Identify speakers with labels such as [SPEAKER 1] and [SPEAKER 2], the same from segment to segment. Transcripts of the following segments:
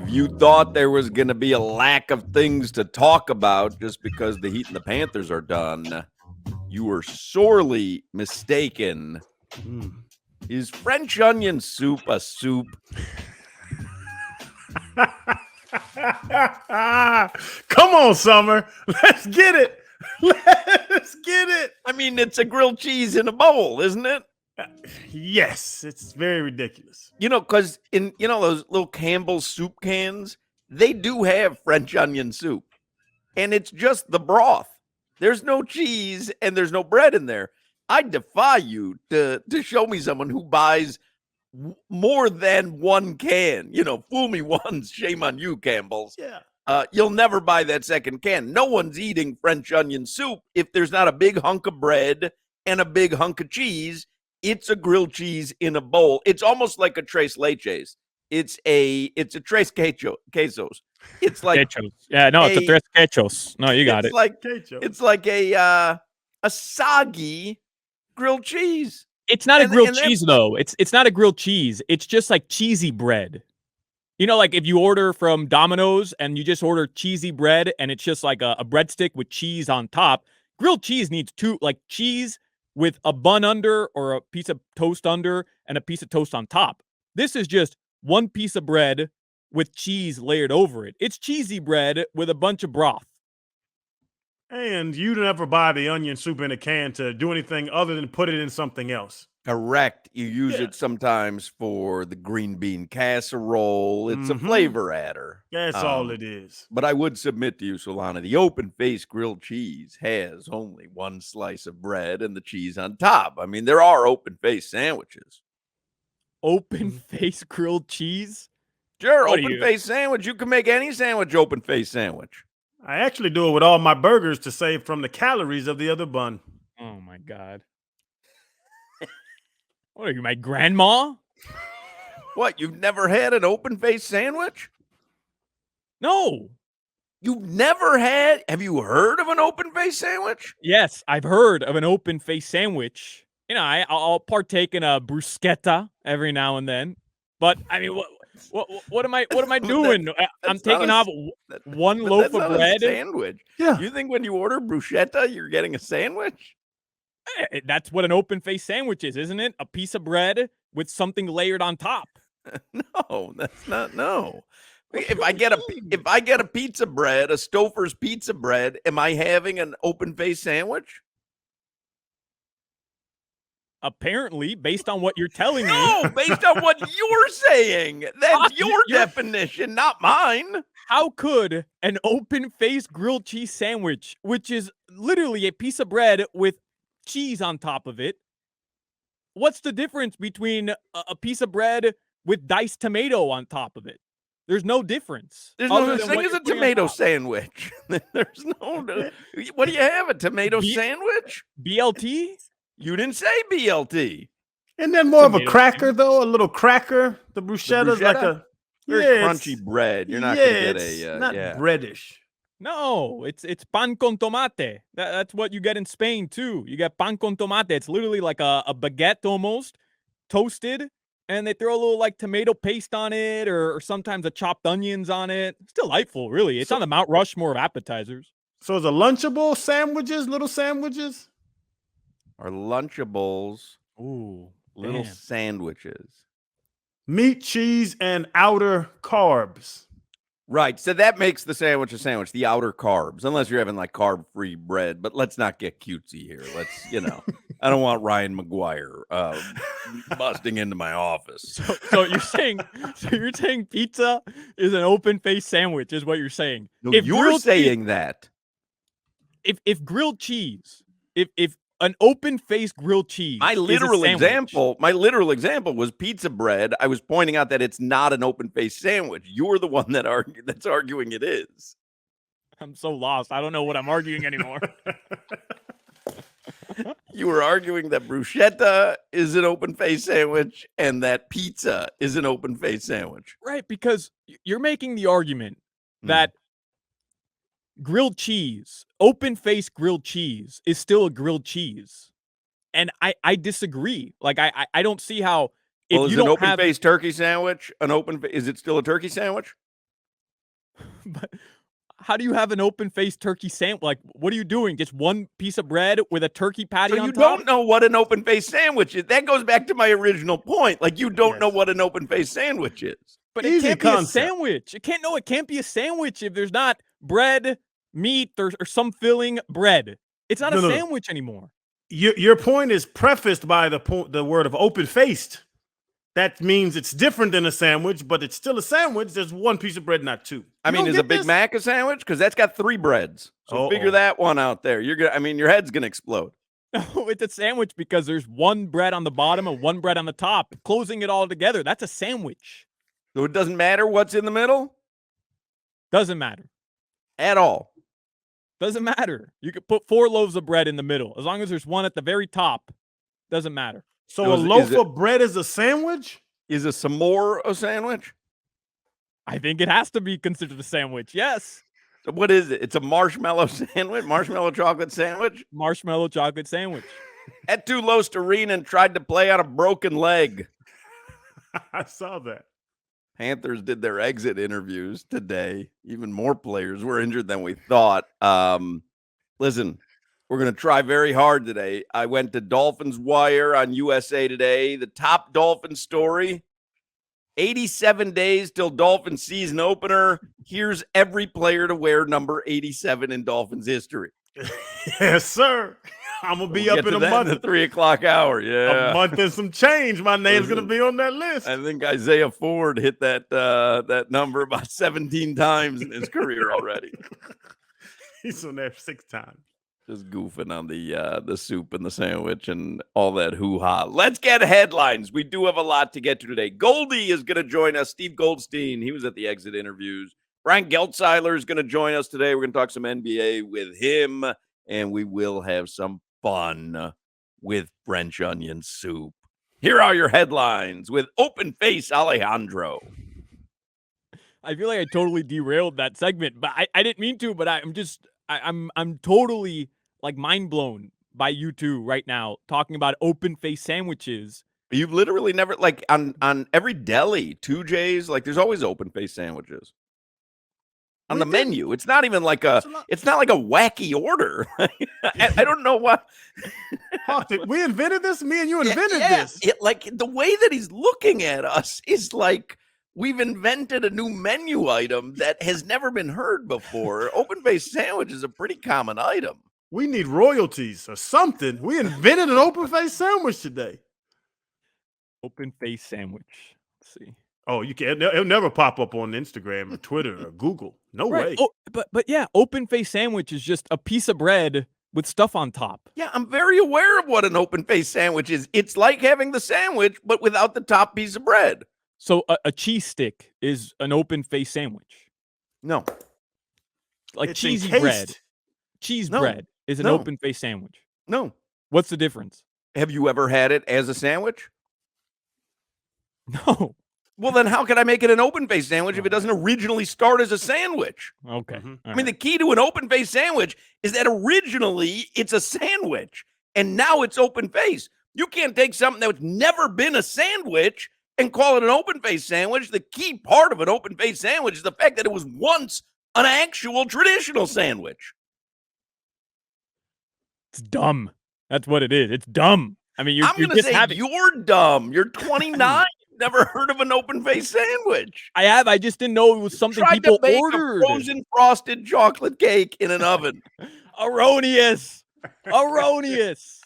[SPEAKER 1] If you thought there was going to be a lack of things to talk about just because the Heat and the Panthers are done, you were sorely mistaken. Is French onion soup a soup?
[SPEAKER 2] Come on, Summer. Let's get it. Let's get it.
[SPEAKER 1] I mean, it's a grilled cheese in a bowl, isn't it?
[SPEAKER 2] Yes, it's very ridiculous.
[SPEAKER 1] You know, because in those little Campbell's soup cans, they do have French onion soup, and it's just the broth. There's no cheese and there's no bread in there. I defy you to show me someone who buys more than one can. Fool me once, shame on you, Campbell's.
[SPEAKER 2] Yeah.
[SPEAKER 1] You'll never buy that second can. No one's eating French onion soup if there's not a big hunk of bread and a big hunk of cheese. It's a grilled cheese in a bowl. It's almost like a tres leches. It's a tres quesos. It's like
[SPEAKER 3] quechos. Yeah, no, it's a tres quechos. No, you got it.
[SPEAKER 1] It's like a soggy grilled cheese.
[SPEAKER 3] It's not a grilled cheese though. It's not a grilled cheese. It's just like cheesy bread. Like if you order from Domino's and you just order cheesy bread and it's just like a breadstick with cheese on top. Grilled cheese needs two, like cheese with a bun under or a piece of toast under and a piece of toast on top. This is just one piece of bread with cheese layered over it. It's cheesy bread with a bunch of broth.
[SPEAKER 2] And you never buy the onion soup in a can to do anything other than put it in something else.
[SPEAKER 1] Correct. You use it sometimes for the green bean casserole. It's a flavor adder.
[SPEAKER 2] That's all it is.
[SPEAKER 1] But I would submit to you, Solana, the open-faced grilled cheese has only one slice of bread and the cheese on top. I mean, there are open-faced sandwiches.
[SPEAKER 3] Open-faced grilled cheese?
[SPEAKER 1] Sure, open-faced sandwich. You can make any sandwich open-faced sandwich.
[SPEAKER 2] I actually do it with all my burgers to save from the calories of the other bun.
[SPEAKER 3] Oh, my God. What are you, my grandma?
[SPEAKER 1] What, you've never had an open-faced sandwich?
[SPEAKER 3] No.
[SPEAKER 1] You've never had? Have you heard of an open-faced sandwich?
[SPEAKER 3] Yes, I've heard of an open-faced sandwich. I'll partake in a bruschetta every now and then. But I mean, what am I doing? I'm taking off one loaf of bread.
[SPEAKER 1] Sandwich.
[SPEAKER 2] Yeah.
[SPEAKER 1] You think when you order bruschetta, you're getting a sandwich?
[SPEAKER 3] That's what an open-faced sandwich is, isn't it? A piece of bread with something layered on top.
[SPEAKER 1] No, that's not. No. If I get a pizza bread, a Stouffer's pizza bread, am I having an open-faced sandwich?
[SPEAKER 3] Apparently, based on what you're telling me.
[SPEAKER 1] No, based on what you're saying. That's your definition, not mine.
[SPEAKER 3] How could an open-faced grilled cheese sandwich, which is literally a piece of bread with cheese on top of it, what's the difference between a piece of bread with diced tomato on top of it? There's no difference.
[SPEAKER 1] There's no such thing as a tomato sandwich. There's no. What do you have? A tomato sandwich?
[SPEAKER 3] BLT?
[SPEAKER 1] You didn't say BLT.
[SPEAKER 2] Isn't that more of a cracker though? A little cracker. The bruschetta's like a
[SPEAKER 1] very crunchy bread. You're not gonna get a
[SPEAKER 2] not breadish.
[SPEAKER 3] No, it's pan con tomate. That's what you get in Spain too. You get pan con tomate. It's literally like a baguette almost, toasted, and they throw a little like tomato paste on it, or sometimes a chopped onions on it. It's delightful, really. It's on the Mount Rushmore of appetizers.
[SPEAKER 2] So is a Lunchable sandwiches, little sandwiches?
[SPEAKER 1] Are Lunchables little
[SPEAKER 3] damn.
[SPEAKER 1] sandwiches?
[SPEAKER 2] Meat, cheese, and outer carbs.
[SPEAKER 1] Right. So that makes the sandwich a sandwich, the outer carbs, unless you're having like carb-free bread. But let's not get cutesy here. Let's, I don't want Ryan McGuire busting into my office.
[SPEAKER 3] So you're saying pizza is an open-faced sandwich is what you're saying.
[SPEAKER 1] No, you're saying that.
[SPEAKER 3] If grilled cheese, if an open-faced grilled cheese.
[SPEAKER 1] My literal example was pizza bread. I was pointing out that it's not an open-faced sandwich. You're the one that's arguing it is.
[SPEAKER 3] I'm so lost. I don't know what I'm arguing anymore.
[SPEAKER 1] You were arguing that bruschetta is an open-faced sandwich and that pizza is an open-faced sandwich.
[SPEAKER 3] Right, because you're making the argument that grilled cheese, open-faced grilled cheese is still a grilled cheese. And I disagree. Like, I don't see how...
[SPEAKER 1] Well, is an open-faced turkey sandwich is it still a turkey sandwich?
[SPEAKER 3] But how do you have an open-faced turkey sandwich? Like, what are you doing? Just one piece of bread with a turkey patty
[SPEAKER 1] So
[SPEAKER 3] on
[SPEAKER 1] you
[SPEAKER 3] top?
[SPEAKER 1] don't know what an open-faced sandwich is. That goes back to my original point. Like, you don't know what an open-faced sandwich is.
[SPEAKER 3] But it
[SPEAKER 2] Easy
[SPEAKER 3] can't be a
[SPEAKER 2] concept.
[SPEAKER 3] sandwich. It can't be a sandwich if there's not bread, meat, or some filling bread. It's not a sandwich anymore.
[SPEAKER 2] Your point is prefaced by the word of open-faced. That means it's different than a sandwich, but it's still a sandwich. There's one piece of bread, not two.
[SPEAKER 1] I mean, is a Big Mac a sandwich? Because that's got 3 breads. So figure that one out there. Your head's gonna explode.
[SPEAKER 3] No, it's a sandwich because there's one bread on the bottom and one bread on the top. Closing it all together, that's a sandwich.
[SPEAKER 1] So it doesn't matter what's in the middle?
[SPEAKER 3] Doesn't matter.
[SPEAKER 1] At all.
[SPEAKER 3] Doesn't matter. You could put 4 loaves of bread in the middle. As long as there's one at the very top, doesn't matter.
[SPEAKER 2] So a loaf of bread is a sandwich?
[SPEAKER 1] Is a s'more a sandwich?
[SPEAKER 3] I think it has to be considered a sandwich, yes.
[SPEAKER 1] So what is it? It's a marshmallow sandwich? Marshmallow chocolate sandwich?
[SPEAKER 3] Marshmallow chocolate sandwich.
[SPEAKER 1] At Too Low Arena and tried to play on a broken leg.
[SPEAKER 2] I saw that.
[SPEAKER 1] Panthers did their exit interviews today. Even more players were injured than we thought. Listen, we're going to try very hard today. I went to Dolphins Wire on USA Today. The top Dolphins story, 87 days till Dolphins season opener. Here's every player to wear number 87 in Dolphins history.
[SPEAKER 2] Yes, sir. I'm going to be up in a month.
[SPEAKER 1] At the 3 o'clock hour. Yeah.
[SPEAKER 2] A month and some change. My name's going to be on that list.
[SPEAKER 1] I think Isaiah Ford hit that number about 17 times in his career already.
[SPEAKER 2] He's on there 6 times.
[SPEAKER 1] Just goofing on the soup and the sandwich and all that hoo-ha. Let's get headlines. We do have a lot to get to today. Goldie is going to join us. Steve Goldstein, he was at the exit interviews. Brian Geltzeiler is going to join us today. We're going to talk some NBA with him, and we will have some fun with French onion soup. Here are your headlines with Open Face Alejandro.
[SPEAKER 3] I feel like I totally derailed that segment, but I didn't mean to, but I'm totally like mind blown by you two right now talking about open face sandwiches.
[SPEAKER 1] You've literally never, like, on every deli, 2J's, like, there's always open face sandwiches on the menu. It's not even like it's not like a wacky order. I don't know what.
[SPEAKER 2] We invented this. Me and you invented this.
[SPEAKER 1] Like, the way that he's looking at us is like we've invented a new menu item that has never been heard before. Open face sandwich is a pretty common item.
[SPEAKER 2] We need royalties or something. We invented an open face sandwich today.
[SPEAKER 3] Open face sandwich. Let's see.
[SPEAKER 2] Oh, you can't. It'll never pop up on Instagram or Twitter or Google. No way.
[SPEAKER 3] Oh, but yeah, open face sandwich is just a piece of bread with stuff on top.
[SPEAKER 1] Yeah, I'm very aware of what an open face sandwich is. It's like having the sandwich, but without the top piece of bread.
[SPEAKER 3] So a cheese stick is an open face sandwich.
[SPEAKER 1] No.
[SPEAKER 3] Like
[SPEAKER 2] It's
[SPEAKER 3] cheesy
[SPEAKER 2] encased.
[SPEAKER 3] bread. Cheese bread is an open face sandwich.
[SPEAKER 1] No.
[SPEAKER 3] What's the difference?
[SPEAKER 1] Have you ever had it as a sandwich?
[SPEAKER 3] No.
[SPEAKER 1] Well, then how could I make it an open face sandwich if it doesn't originally start as a sandwich?
[SPEAKER 3] Okay.
[SPEAKER 2] Mm-hmm.
[SPEAKER 1] I mean, the key to an open face sandwich is that originally it's a sandwich and now it's open face. You can't take something that's never been a sandwich and call it an open face sandwich. The key part of an open face sandwich is the fact that it was once an actual traditional sandwich.
[SPEAKER 3] It's dumb. That's what it is. It's dumb. I mean,
[SPEAKER 1] I'm going to say you're dumb. You're 29. Never heard of an open face sandwich.
[SPEAKER 3] I have. I just didn't know it was something
[SPEAKER 1] Tried
[SPEAKER 3] people
[SPEAKER 1] to bake
[SPEAKER 3] ordered.
[SPEAKER 1] a frozen frosted chocolate cake in an oven.
[SPEAKER 3] Erroneous. Erroneous.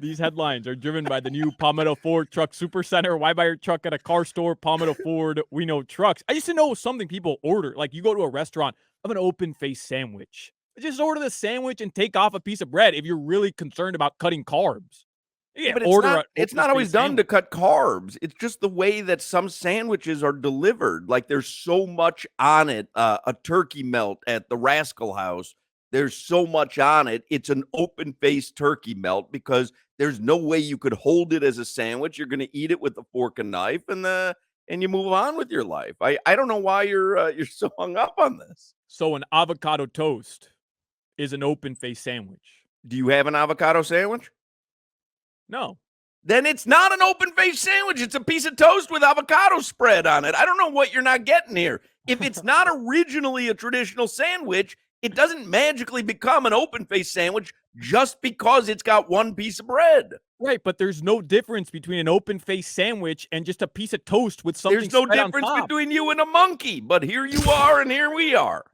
[SPEAKER 3] These headlines are driven by the new Palmetto Ford Truck Super Center. Why buy your truck at a car store? Palmetto Ford. We know trucks. I used to know something people order. Like you go to a restaurant of an open face sandwich. Just order the sandwich and take off a piece of bread if you're really concerned about cutting carbs.
[SPEAKER 1] Yeah, but it's not always done to cut carbs. It's just the way that some sandwiches are delivered. Like there's so much on it. A turkey melt at the Rascal House. There's so much on it. It's an open-faced turkey melt because there's no way you could hold it as a sandwich. You're going to eat it with a fork and knife, and you move on with your life. I don't know why you're so hung up on this.
[SPEAKER 3] So an avocado toast is an open-faced sandwich.
[SPEAKER 1] Do you have an avocado sandwich?
[SPEAKER 3] No.
[SPEAKER 1] then it's not an open-faced sandwich. It's a piece of toast with avocado spread on it. I don't know what you're not getting here. If it's not originally a traditional sandwich, it doesn't magically become an open-faced sandwich just because it's got one piece of bread.
[SPEAKER 3] Right, but there's no difference between an open-faced sandwich and just a piece of toast with something
[SPEAKER 1] There's no
[SPEAKER 3] spread on
[SPEAKER 1] difference
[SPEAKER 3] top.
[SPEAKER 1] between you and a monkey, but here you are and here we are.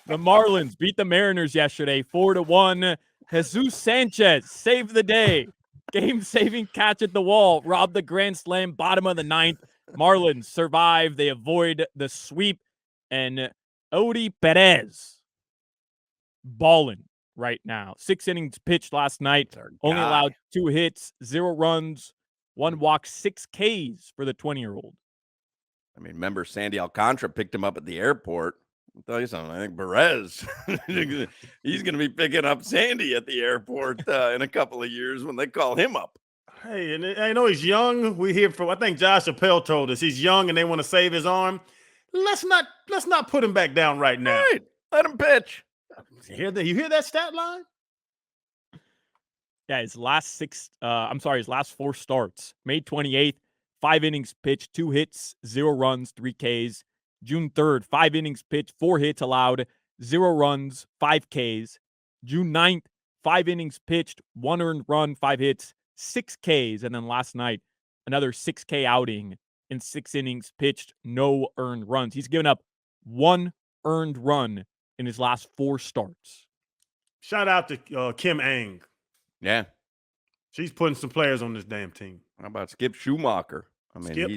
[SPEAKER 3] The Marlins beat the Mariners yesterday 4-1. Jesus Sanchez saved the day. Game-saving catch at the wall. Robbed the grand slam bottom of the ninth. Marlins survive. They avoid the sweep. And Odi Perez balling right now. 6 innings pitched last night. Only allowed 2 hits, 0 runs, 1 walk, 6 Ks for the 20-year-old.
[SPEAKER 1] I mean, remember Sandy Alcantara picked him up at the airport. I'll tell you something. I think Perez, he's going to be picking up Sandy at the airport in a couple of years when they call him up.
[SPEAKER 2] Hey, and I know he's young. We hear from, I think Josh Appel told us he's young and they want to save his arm. Let's not put him back down right now.
[SPEAKER 1] Right. Let him pitch.
[SPEAKER 2] You hear that stat line?
[SPEAKER 3] Yeah, his last 4 starts. May 28th, 5 innings pitched, 2 hits, 0 runs, 3 Ks. June 3rd, 5 innings pitched, 4 hits allowed, 0 runs, 5 Ks. June 9th, 5 innings pitched, 1 earned run, 5 hits, 6 Ks. And then last night, another 6K outing in 6 innings pitched, no earned runs. He's given up 1 earned run in his last 4 starts.
[SPEAKER 2] Shout out to Kim Ang.
[SPEAKER 1] Yeah.
[SPEAKER 2] She's putting some players on this damn team.
[SPEAKER 1] How about Skip Schumacher? I mean,
[SPEAKER 2] Skip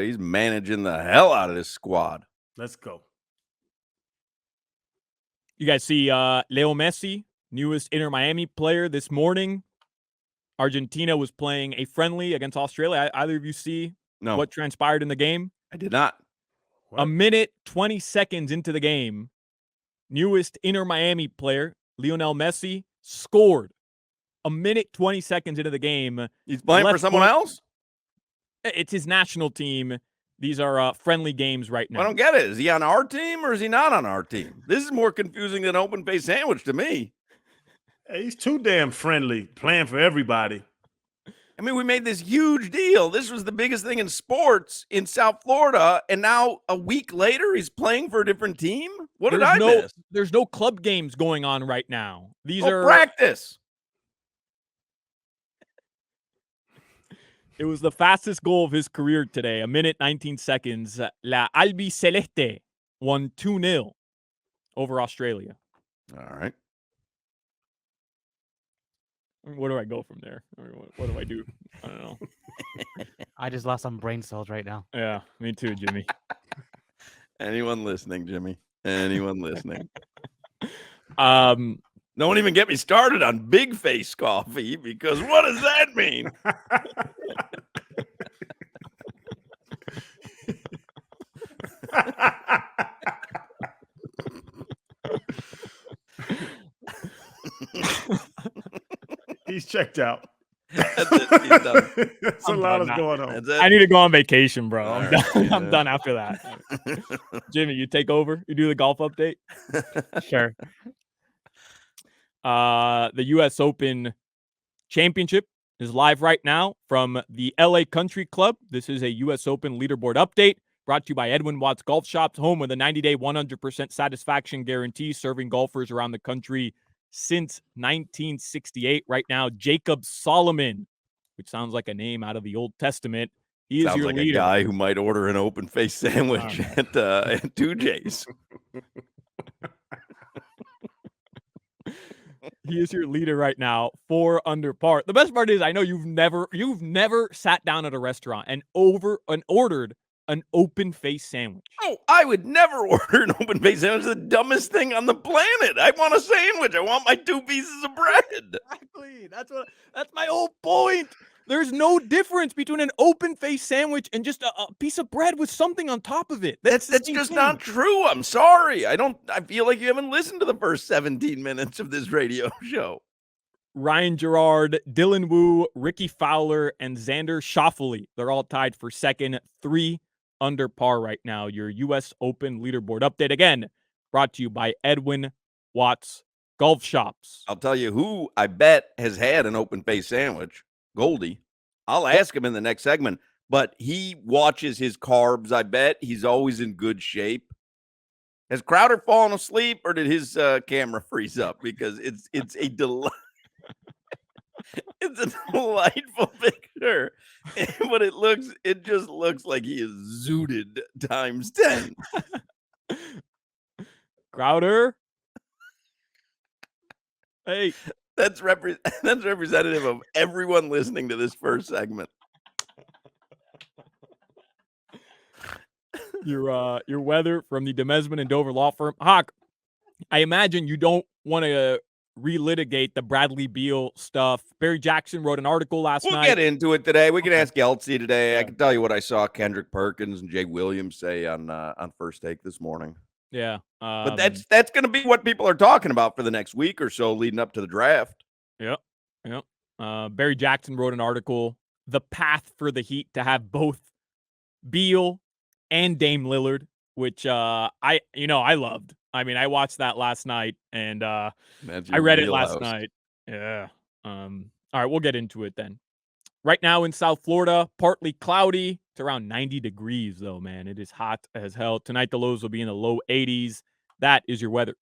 [SPEAKER 1] he's managing the hell out of this squad.
[SPEAKER 2] Let's go.
[SPEAKER 3] You guys see Leo Messi, newest Inter Miami player this morning. Argentina was playing a friendly against Australia. Either of you see what transpired in the game?
[SPEAKER 1] I did not.
[SPEAKER 2] What?
[SPEAKER 3] A minute, 20 seconds into the game, newest Inter Miami player, Lionel Messi, scored. A minute, 20 seconds into the game.
[SPEAKER 1] He's playing for someone else?
[SPEAKER 3] It's his national team. These are friendly games right now.
[SPEAKER 1] I don't get it. Is he on our team or is he not on our team? This is more confusing than open-faced sandwich to me.
[SPEAKER 2] Hey, he's too damn friendly, playing for everybody.
[SPEAKER 1] I mean, we made this huge deal. This was the biggest thing in sports in South Florida, and now a week later, he's playing for a different team? What did I miss?
[SPEAKER 3] There's no club games going on right now. These are
[SPEAKER 1] practice.
[SPEAKER 3] It was the fastest goal of his career today, 1 minute, 19 seconds. La Albiceleste won 2-0 over Australia.
[SPEAKER 1] All right.
[SPEAKER 3] Where do I go from there? What do I do? I don't know.
[SPEAKER 4] I just lost some brain cells right now.
[SPEAKER 3] Yeah, me too, Jimmy.
[SPEAKER 1] Anyone listening, Jimmy? Anyone listening?
[SPEAKER 3] Don't
[SPEAKER 1] even get me started on big face coffee, because what does that mean?
[SPEAKER 2] He's checked out.
[SPEAKER 1] That's it. He's done.
[SPEAKER 2] That's a lot is going on.
[SPEAKER 1] That's it.
[SPEAKER 3] I need to go on vacation, bro. I'm
[SPEAKER 1] All
[SPEAKER 3] done.
[SPEAKER 1] right,
[SPEAKER 3] I'm done after that. Jimmy, you take over. You do the golf update.
[SPEAKER 4] Sure.
[SPEAKER 3] The U.S. Open Championship is live right now from the LA Country Club. This is a U.S. Open leaderboard update brought to you by Edwin Watts Golf Shops, home with a 90-day, 100% satisfaction guarantee, serving golfers around the country since 1968. Right now, Jacob Solomon, which sounds like a name out of the Old Testament. He is
[SPEAKER 1] Sounds
[SPEAKER 3] your
[SPEAKER 1] like
[SPEAKER 3] leader.
[SPEAKER 1] a guy who might order an open-faced sandwich at 2J's.
[SPEAKER 3] He is your leader right now, 4 under par. The best part is I know you've never sat down at a restaurant and ordered an open-faced sandwich.
[SPEAKER 1] Oh, I would never order an open-faced sandwich. It's the dumbest thing on the planet. I want a sandwich. I want my 2 pieces of bread.
[SPEAKER 3] Exactly. That's my whole point. There's no difference between an open-faced sandwich and just a piece of bread with something on top of it.
[SPEAKER 1] That's just not true. I'm sorry. I feel like you haven't listened to the first 17 minutes of this radio show.
[SPEAKER 3] Ryan Gerard, Dylan Wu, Ricky Fowler, and Xander Schauffele. They're all tied for second, 3 under par right now. Your U.S. Open leaderboard update, again, brought to you by Edwin Watts Golf Shops.
[SPEAKER 1] I'll tell you who I bet has had an open-faced sandwich. Goldie. I'll ask him in the next segment, but he watches his carbs. I bet he's always in good shape. Has Crowder fallen asleep, or did his camera freeze up? Because it's a it's a delightful picture, but it just looks like he is zooted times 10.
[SPEAKER 3] Crowder. Hey,
[SPEAKER 1] That's representative of everyone listening to this first segment.
[SPEAKER 3] your weather from the Demesman and Dover law firm. Hawk, I imagine you don't want to relitigate the Bradley Beal stuff. Barry Jackson wrote an article last night.
[SPEAKER 1] We'll get into it today. We can ask Elsie today.
[SPEAKER 3] Yeah.
[SPEAKER 1] I can tell you what I saw Kendrick Perkins and Jay Williams say on First Take this morning.
[SPEAKER 3] Yeah.
[SPEAKER 1] But that's going to be what people are talking about for the next week or so leading up to the draft.
[SPEAKER 3] Yep. Barry Jackson wrote an article, The Path for the Heat to have both Beal and Dame Lillard, which I loved. I mean, I watched that last night and I read it last night. Yeah. All right, we'll get into it then. Right now in South Florida, partly cloudy. It's around 90 degrees though, man. It is hot as hell. Tonight the lows will be in the low 80s. That is your weather.